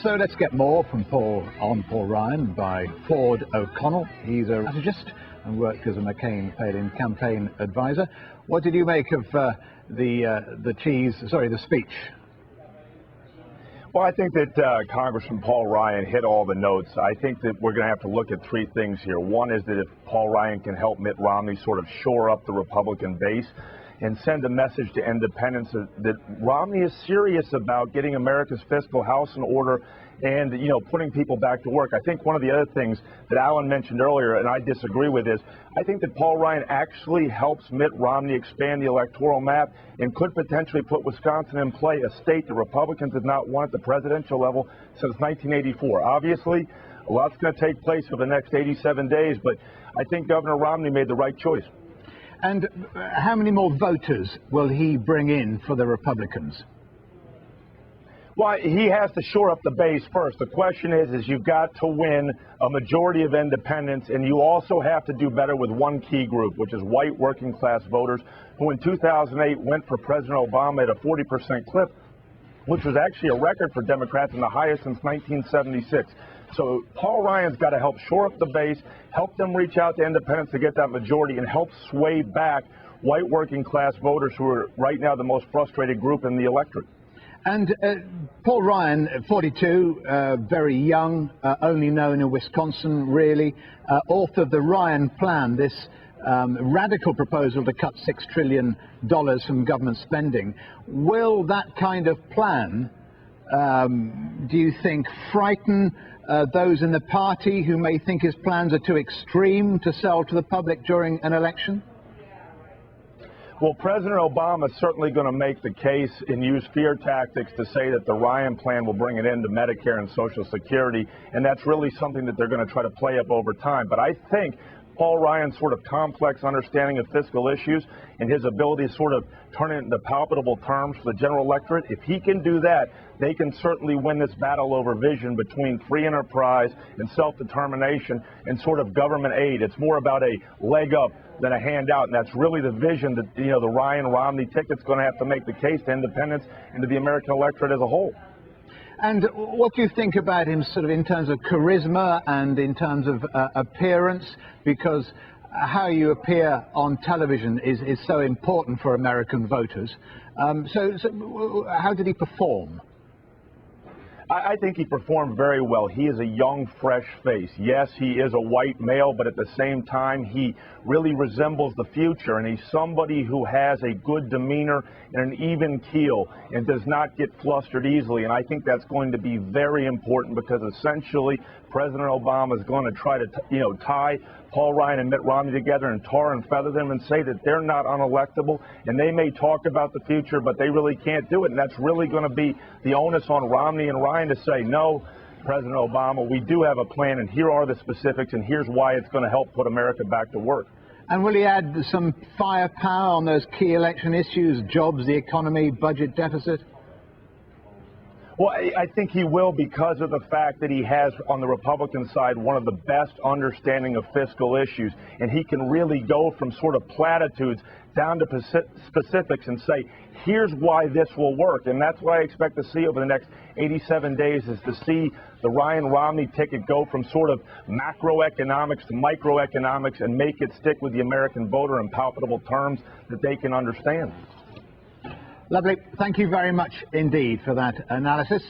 So let's get more from Paul Ryan by Ford O'Connell. He's a strategist and worked as a McCain campaign advisor. What did you make of the speech? Well, I think that Congressman Paul Ryan hit all the notes. I think that we're going to have to look at three things here. One is that if Paul Ryan can help Mitt Romney sort of shore up the Republican base and send a message to independents that Romney is serious about getting America's fiscal house in order and, putting people back to work. I think one of the other things that Alan mentioned earlier, and I disagree with, is I think that Paul Ryan actually helps Mitt Romney expand the electoral map and could potentially put Wisconsin in play, a state that Republicans have not won at the presidential level since 1984. Obviously, a lot's going to take place over the next 87 days, but I think Governor Romney made the right choice. And how many more voters will he bring in for the Republicans? Well, he has to shore up the base first. The question is you've got to win a majority of independents, and you also have to do better with one key group, which is white working-class voters, who in 2008 went for President Obama at a 40% clip, which was actually a record for Democrats and the highest since 1976. So Paul Ryan's got to help shore up the base, help them reach out to independents to get that majority, and help sway back white working-class voters who are right now the most frustrated group in the electorate. And Paul Ryan, 42, very young, only known in Wisconsin, really, author of the Ryan Plan, this radical proposal to cut $6 trillion from government spending. Will that kind of plan, do you think, frighten those in the party who may think his plans are too extreme to sell to the public during an election? Well, President Obama is certainly going to make the case and use fear tactics to say that the Ryan plan will bring it into Medicare and Social Security, and that's really something that they're going to try to play up over time. But I think Paul Ryan's sort of complex understanding of fiscal issues and his ability to sort of turn it into palpable terms for the general electorate, if he can do that, they can certainly win this battle over vision between free enterprise and self-determination and sort of government aid. It's more about a leg up than a handout, and that's really the vision that, the Ryan-Romney ticket's going to have to make the case to independents and to the American electorate as a whole. And what do you think about him sort of in terms of charisma and in terms of appearance? Because how you appear on television is so important for American voters. So how did he perform? I think he performed very well. He is a young, fresh face. Yes, he is a white male, but at the same time, he really resembles the future, and he's somebody who has a good demeanor and an even keel and does not get flustered easily. And I think that's going to be very important because essentially President Obama is going to try to, tie Paul Ryan and Mitt Romney together and tar and feather them and say that they're not unelectable, and they may talk about the future, but they really can't do it. And that's really going to be the onus on Romney and Ryan to say, no, President Obama, we do have a plan, and here are the specifics, and here's why it's going to help put America back to work. And will he add some firepower on those key election issues, jobs, the economy, budget deficit? Well, I think he will because of the fact that he has, on the Republican side, one of the best understanding of fiscal issues, and he can really go from sort of platitudes down to specifics and say, here's why this will work. And that's what I expect to see over the next 87 days, is to see the Ryan-Romney ticket go from sort of macroeconomics to microeconomics and make it stick with the American voter in palpable terms that they can understand. Lovely. Thank you very much indeed for that analysis.